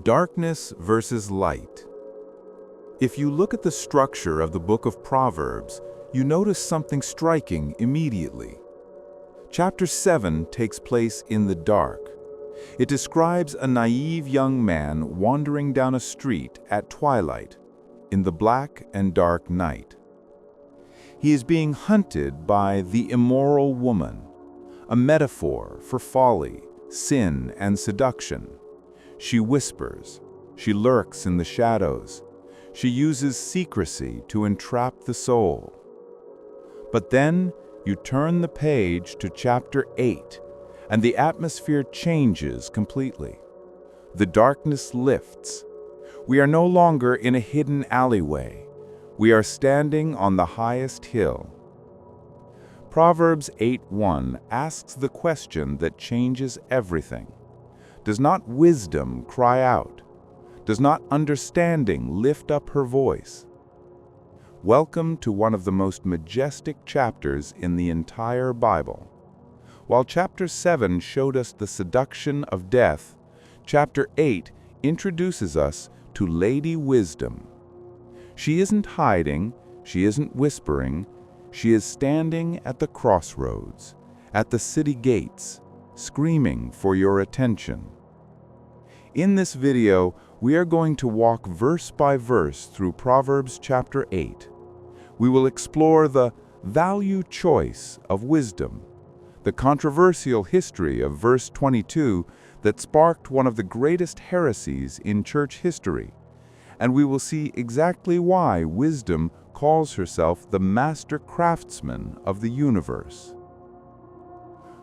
Darkness versus light. If you look at the structure of the book of Proverbs, you notice something striking immediately. Chapter 7 takes place in the dark. It describes a naive young man wandering down a street at twilight, in the black and dark night. He is being hunted by the immoral woman, a metaphor for folly, sin, and seduction. She whispers, she lurks in the shadows, she uses secrecy to entrap the soul. But then you turn the page to chapter 8, and the atmosphere changes completely. The darkness lifts. We are no longer in a hidden alleyway. We are standing on the highest hill. Proverbs 8:1 asks the question that changes everything. Does not wisdom cry out? Does not understanding lift up her voice? Welcome to one of the most majestic chapters in the entire Bible. While chapter 7 showed us the seduction of death, chapter 8 introduces us to Lady Wisdom. She isn't hiding, she isn't whispering, she is standing at the crossroads, at the city gates, screaming for your attention. In this video, we are going to walk verse by verse through Proverbs chapter 8. We will explore the value choice of wisdom, the controversial history of verse 22 that sparked one of the greatest heresies in church history, and we will see exactly why wisdom calls herself the master craftsman of the universe.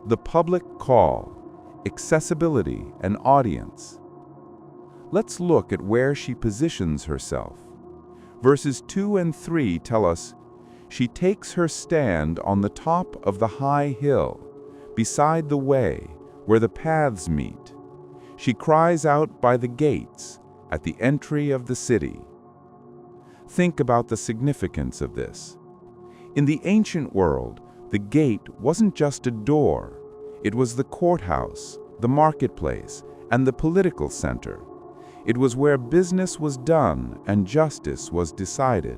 The public call, accessibility, and audience. Let's look at where she positions herself. Verses 2 and 3 tell us, she takes her stand on the top of the high hill, beside the way, where the paths meet. She cries out by the gates, at the entry of the city. Think about the significance of this. In the ancient world, the gate wasn't just a door. It was the courthouse, the marketplace, and the political center. It was where business was done and justice was decided.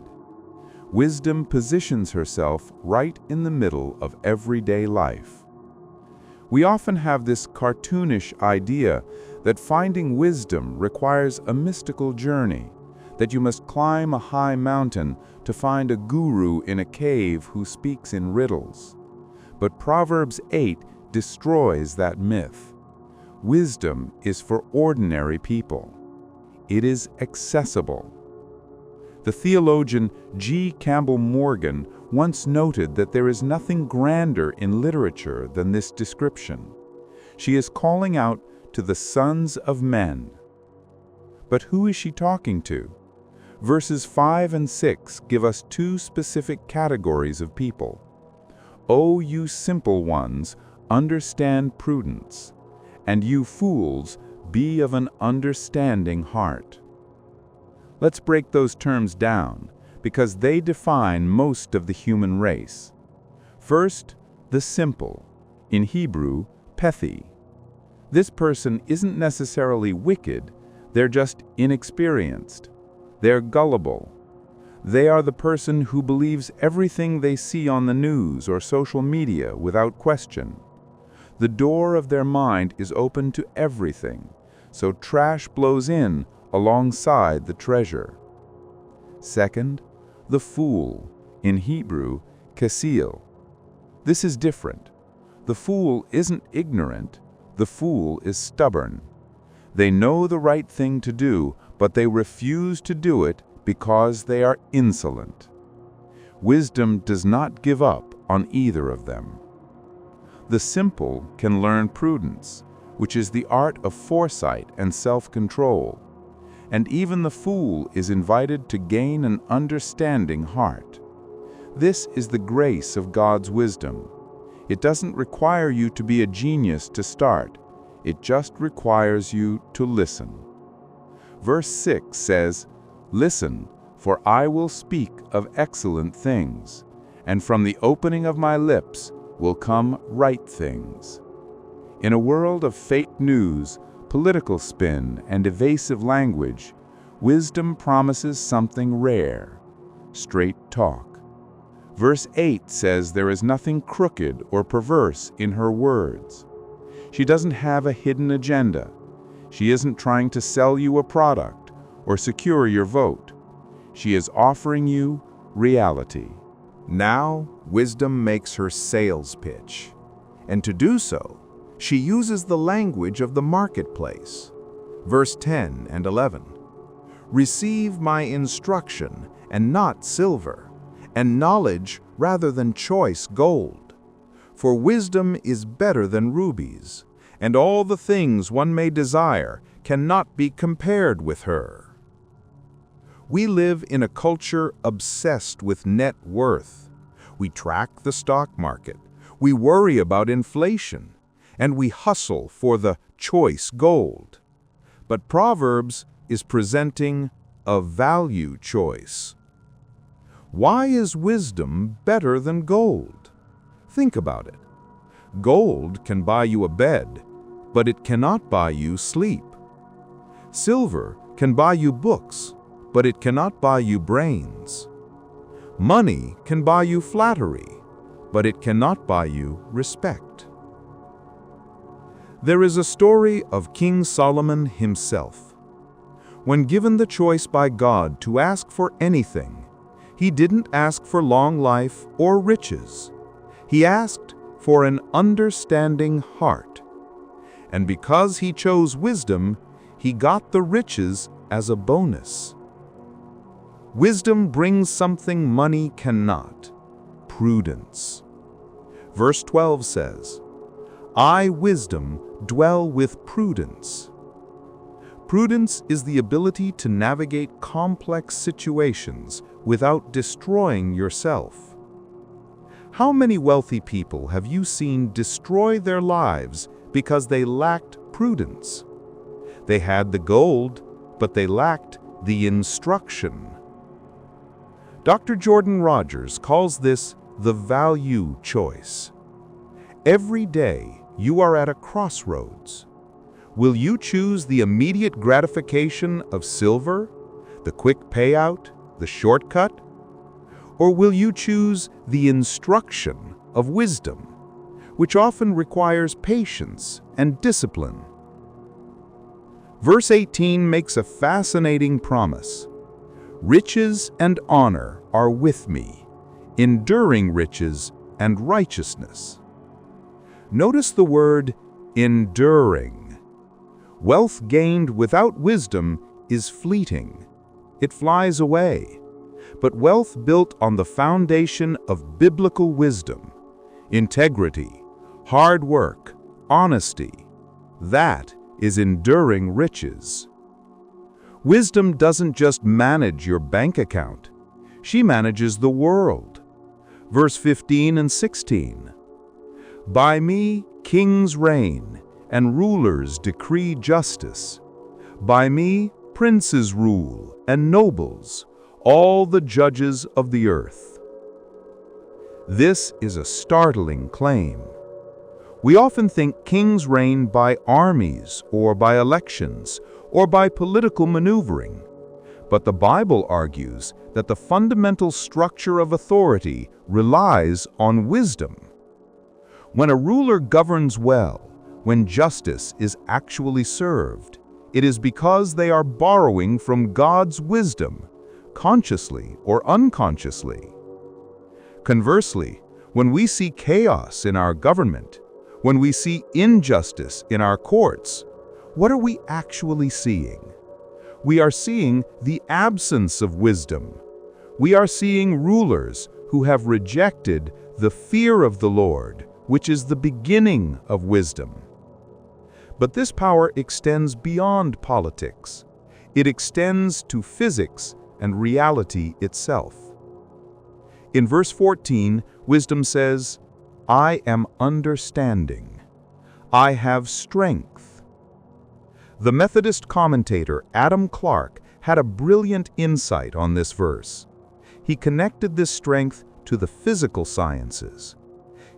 Wisdom positions herself right in the middle of everyday life. We often have this cartoonish idea that finding wisdom requires a mystical journey, that you must climb a high mountain to find a guru in a cave who speaks in riddles. But Proverbs 8 destroys that myth. Wisdom is for ordinary people. It is accessible. The theologian G. Campbell Morgan once noted that there is nothing grander in literature than this description. She is calling out to the sons of men. But who is she talking to? Verses 5 and 6 give us two specific categories of people. O you simple ones, understand prudence, and you fools, be of an understanding heart. Let's break those terms down, because they define most of the human race. First, the simple, in Hebrew, pethi. This person isn't necessarily wicked, they're just inexperienced. They're gullible. They are the person who believes everything they see on the news or social media without question. The door of their mind is open to everything, so trash blows in alongside the treasure. Second, the fool, in Hebrew, kasil. This is different. The fool isn't ignorant, the fool is stubborn. They know the right thing to do, but they refuse to do it because they are insolent. Wisdom does not give up on either of them. The simple can learn prudence, which is the art of foresight and self-control. And even the fool is invited to gain an understanding heart. This is the grace of God's wisdom. It doesn't require you to be a genius to start. It just requires you to listen. Verse 6 says, listen, for I will speak of excellent things, and from the opening of my lips will come right things. In a world of fake news, political spin, and evasive language, wisdom promises something rare: straight talk. Verse 8 says there is nothing crooked or perverse in her words. She doesn't have a hidden agenda. She isn't trying to sell you a product or secure your vote. She is offering you reality. Now, wisdom makes her sales pitch. And to do so, she uses the language of the marketplace. Verse 10 and 11. Receive my instruction, and not silver, and knowledge rather than choice gold. For wisdom is better than rubies, and all the things one may desire cannot be compared with her. We live in a culture obsessed with net worth. We track the stock market, we worry about inflation, and we hustle for the choice gold. But Proverbs is presenting a value choice. Why is wisdom better than gold? Think about it. Gold can buy you a bed, but it cannot buy you sleep. Silver can buy you books, but it cannot buy you brains. Money can buy you flattery, but it cannot buy you respect. There is a story of King Solomon himself. When given the choice by God to ask for anything, he didn't ask for long life or riches. He asked for an understanding heart. And because he chose wisdom, he got the riches as a bonus. Wisdom brings something money cannot: prudence. Verse 12 says, I, wisdom, dwell with prudence. Prudence is the ability to navigate complex situations without destroying yourself. How many wealthy people have you seen destroy their lives because they lacked prudence? They had the gold, but they lacked the instruction. Dr. Jordan Rogers calls this the value choice. Every day, you are at a crossroads. Will you choose the immediate gratification of silver, the quick payout, the shortcut? Or will you choose the instruction of wisdom, which often requires patience and discipline? Verse 18 makes a fascinating promise. Riches and honor are with me, enduring riches and righteousness. Notice the word enduring. Wealth gained without wisdom is fleeting. It flies away. But wealth built on the foundation of biblical wisdom, integrity, hard work, honesty, that is enduring riches. Wisdom doesn't just manage your bank account. She manages the world. Verse 15 and 16. By me kings reign, and rulers decree justice. By me princes rule, and nobles, all the judges of the earth. This is a startling claim. We often think kings reign by armies, or by elections, or by political maneuvering. But the Bible argues that the fundamental structure of authority relies on wisdom. When a ruler governs well, when justice is actually served, it is because they are borrowing from God's wisdom, consciously or unconsciously. Conversely, when we see chaos in our government, when we see injustice in our courts, what are we actually seeing? We are seeing the absence of wisdom. We are seeing rulers who have rejected the fear of the Lord, which is the beginning of wisdom. But this power extends beyond politics. It extends to physics and reality itself. In verse 14, wisdom says, I am understanding. I have strength. The Methodist commentator Adam Clarke had a brilliant insight on this verse. He connected this strength to the physical sciences.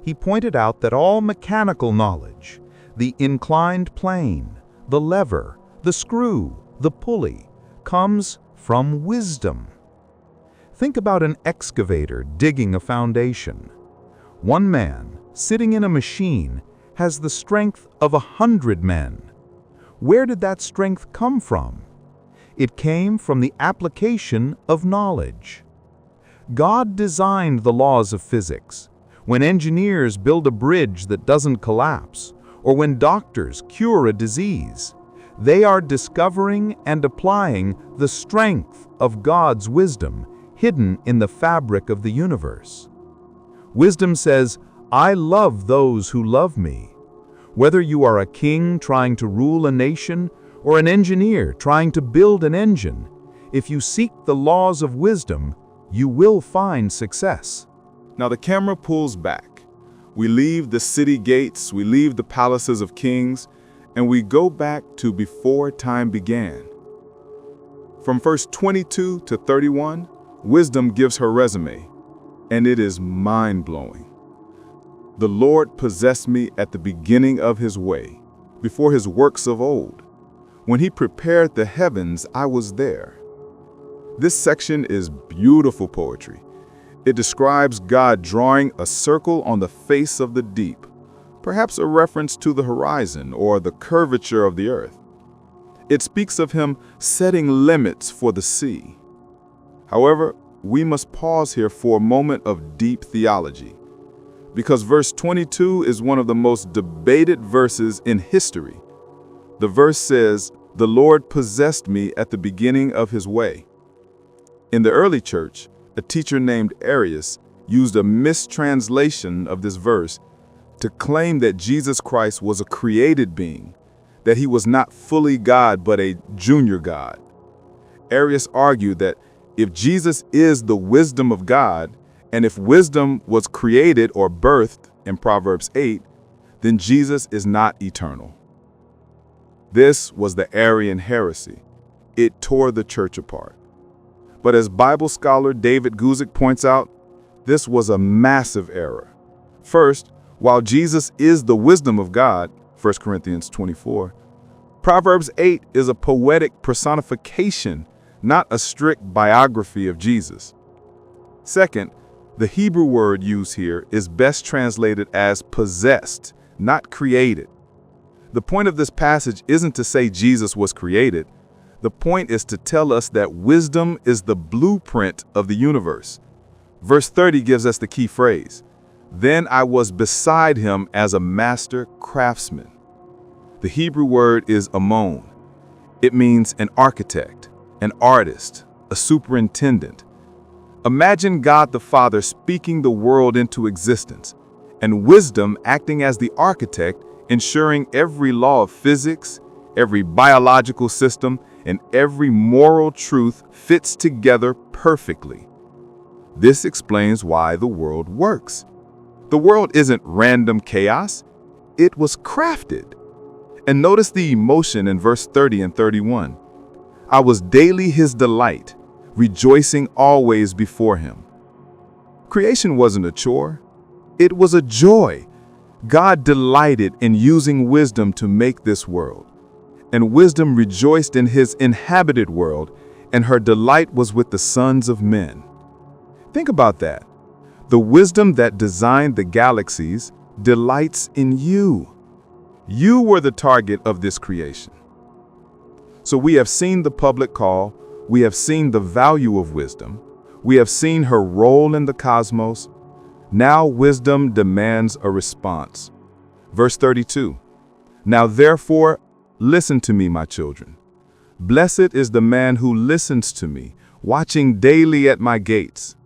He pointed out that all mechanical knowledge, the inclined plane, the lever, the screw, the pulley, comes from wisdom. Think about an excavator digging a foundation. One man, sitting in a machine, has the strength of 100 men. Where did that strength come from? It came from the application of knowledge. God designed the laws of physics. When engineers build a bridge that doesn't collapse, or when doctors cure a disease, they are discovering and applying the strength of God's wisdom hidden in the fabric of the universe. Wisdom says, "I love those who love me." Whether you are a king trying to rule a nation or an engineer trying to build an engine, if you seek the laws of wisdom, you will find success. Now the camera pulls back. We leave the city gates, we leave the palaces of kings, and we go back to before time began. From verse 22 to 31, wisdom gives her resume, and it is mind-blowing. The Lord possessed me at the beginning of his way, before his works of old. When he prepared the heavens, I was there. This section is beautiful poetry. It describes God drawing a circle on the face of the deep, perhaps a reference to the horizon or the curvature of the earth. It speaks of him setting limits for the sea. However, we must pause here for a moment of deep theology, because verse 22 is one of the most debated verses in history. The verse says, "The Lord possessed me at the beginning of his way." In the early church, a teacher named Arius used a mistranslation of this verse to claim that Jesus Christ was a created being, that he was not fully God but a junior God. Arius argued that if Jesus is the wisdom of God, and if wisdom was created or birthed in Proverbs 8, then Jesus is not eternal. This was the Arian heresy. It tore the church apart. But as Bible scholar David Guzik points out, this was a massive error. First, while Jesus is the wisdom of God, 1 Corinthians 24, Proverbs 8 is a poetic personification, not a strict biography of Jesus. Second, the Hebrew word used here is best translated as possessed, not created. The point of this passage isn't to say Jesus was created. The point is to tell us that wisdom is the blueprint of the universe. Verse 30 gives us the key phrase, "Then I was beside him as a master craftsman." The Hebrew word is amon. It means an architect, an artist, a superintendent. Imagine God the Father speaking the world into existence, and wisdom acting as the architect, ensuring every law of physics, every biological system, and every moral truth fits together perfectly. This explains why the world works. The world isn't random chaos. It was crafted. And notice the emotion in verse 30 and 31. "I was daily his delight, rejoicing always before him." Creation wasn't a chore. It was a joy. God delighted in using wisdom to make this world. And wisdom rejoiced in his inhabited world, and her delight was with the sons of men. Think about that. The wisdom that designed the galaxies delights in you. You were the target of this creation. So we have seen the public call, we have seen the value of wisdom, we have seen her role in the cosmos. Now wisdom demands a response. Verse 32, "Now therefore, listen to me, my children. Blessed is the man who listens to me, watching daily at my gates."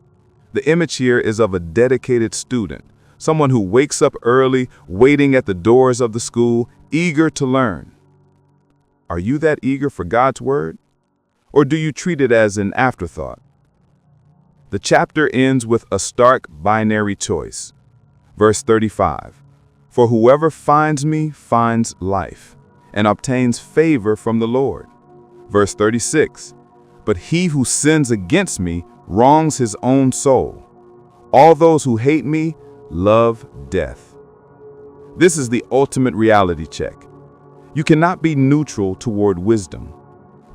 The image here is of a dedicated student, someone who wakes up early, waiting at the doors of the school, eager to learn. Are you that eager for God's word? Or do you treat it as an afterthought? The chapter ends with a stark binary choice. Verse 35, "For whoever finds me finds life, and obtains favor from the Lord." Verse 36, "But he who sins against me wrongs his own soul. All those who hate me love death." This is the ultimate reality check. You cannot be neutral toward wisdom.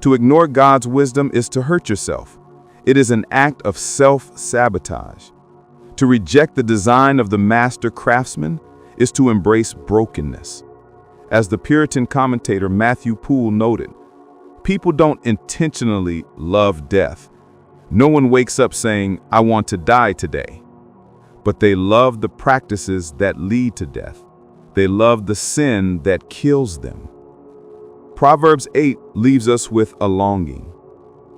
To ignore God's wisdom is to hurt yourself. It is an act of self-sabotage. To reject the design of the master craftsman is to embrace brokenness. As the Puritan commentator Matthew Poole noted, people don't intentionally love death. No one wakes up saying, "I want to die today." But they love the practices that lead to death. They love the sin that kills them. Proverbs 8 leaves us with a longing.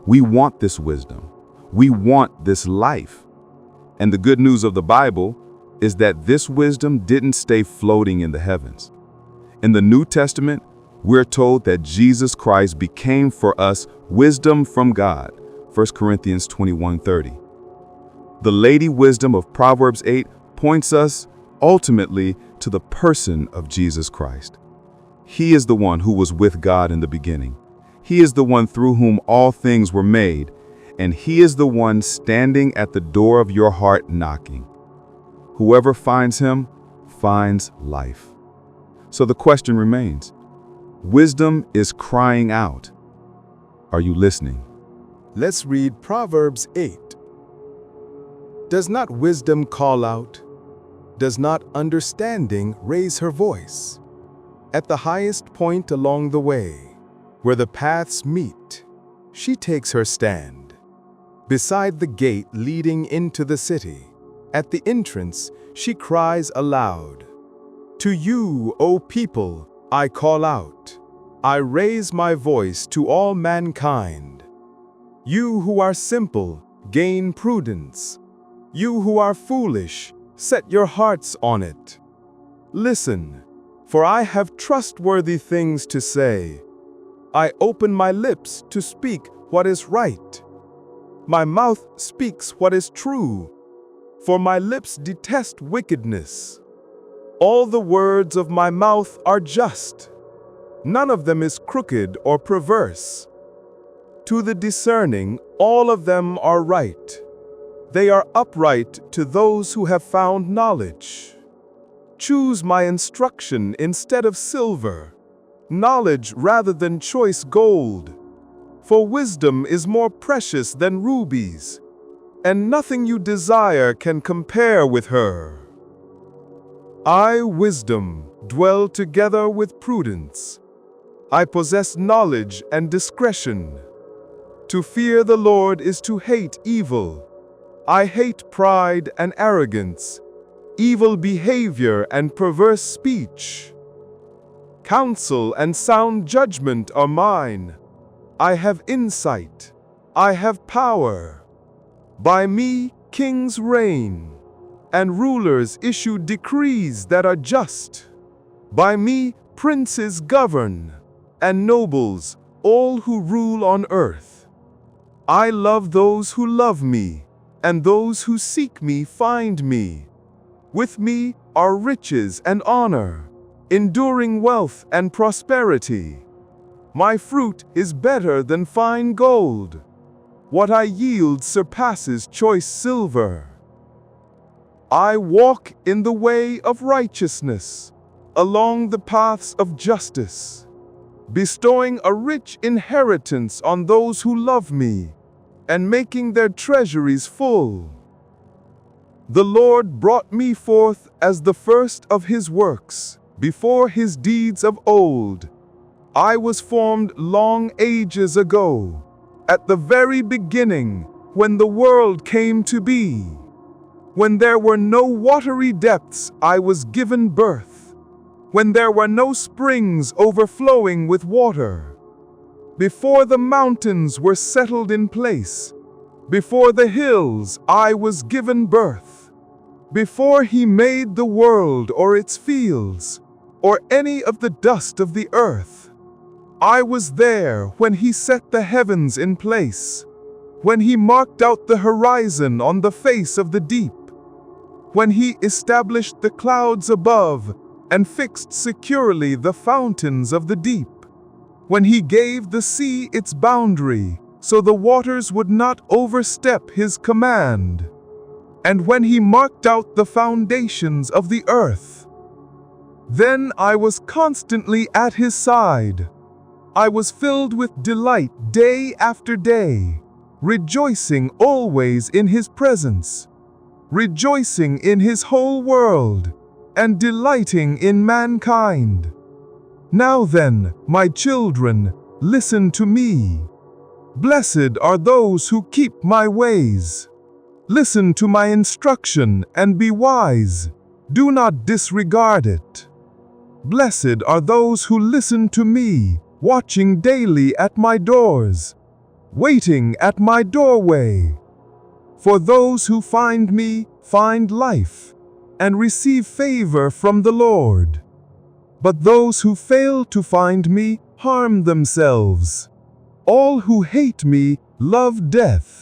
We want this wisdom. We want this life. And the good news of the Bible is that this wisdom didn't stay floating in the heavens. In the New Testament, we're told that Jesus Christ became for us wisdom from God, 1 Corinthians 21:30. The Lady Wisdom of Proverbs 8 points us ultimately to the person of Jesus Christ. He is the one who was with God in the beginning. He is the one through whom all things were made, and He is the one standing at the door of your heart knocking. Whoever finds Him finds life. So the question remains, wisdom is crying out. Are you listening? Let's read Proverbs 8. Does not wisdom call out? Does not understanding raise her voice? At the highest point along the way, where the paths meet, she takes her stand. Beside the gate leading into the city, at the entrance, she cries aloud. To you, O people, I call out. I raise my voice to all mankind. You who are simple, gain prudence. You who are foolish, set your hearts on it. Listen, for I have trustworthy things to say. I open my lips to speak what is right. My mouth speaks what is true, for my lips detest wickedness. All the words of my mouth are just. None of them is crooked or perverse. To the discerning, all of them are right. They are upright to those who have found knowledge. Choose my instruction instead of silver, knowledge rather than choice gold. For wisdom is more precious than rubies, and nothing you desire can compare with her. I, wisdom, dwell together with prudence. I possess knowledge and discretion. To fear the Lord is to hate evil. I hate pride and arrogance, evil behavior and perverse speech. Counsel and sound judgment are mine. I have insight. I have power. By me kings reign, and rulers issue decrees that are just. By me princes govern, and nobles, all who rule on earth. I love those who love me, and those who seek me find me. With me are riches and honor, enduring wealth and prosperity. My fruit is better than fine gold. What I yield surpasses choice silver. I walk in the way of righteousness, along the paths of justice, bestowing a rich inheritance on those who love me, and making their treasuries full. The Lord brought me forth as the first of His works, before His deeds of old. I was formed long ages ago, at the very beginning, when the world came to be. When there were no watery depths, I was given birth. When there were no springs overflowing with water. Before the mountains were settled in place, before the hills, I was given birth. Before He made the world or its fields, or any of the dust of the earth, I was there when He set the heavens in place, when He marked out the horizon on the face of the deep, when He established the clouds above and fixed securely the fountains of the deep, when He gave the sea its boundary, so the waters would not overstep His command, and when He marked out the foundations of the earth. Then I was constantly at his side. I was filled with delight day after day, rejoicing always in his presence, rejoicing in his whole world, and delighting in mankind. Now then, my children, listen to me. Blessed are those who keep my ways. Listen to my instruction and be wise. Do not disregard it. Blessed are those who listen to me, watching daily at my doors, waiting at my doorway. For those who find me find life, and receive favor from the Lord. But those who fail to find me harm themselves. All who hate me love death.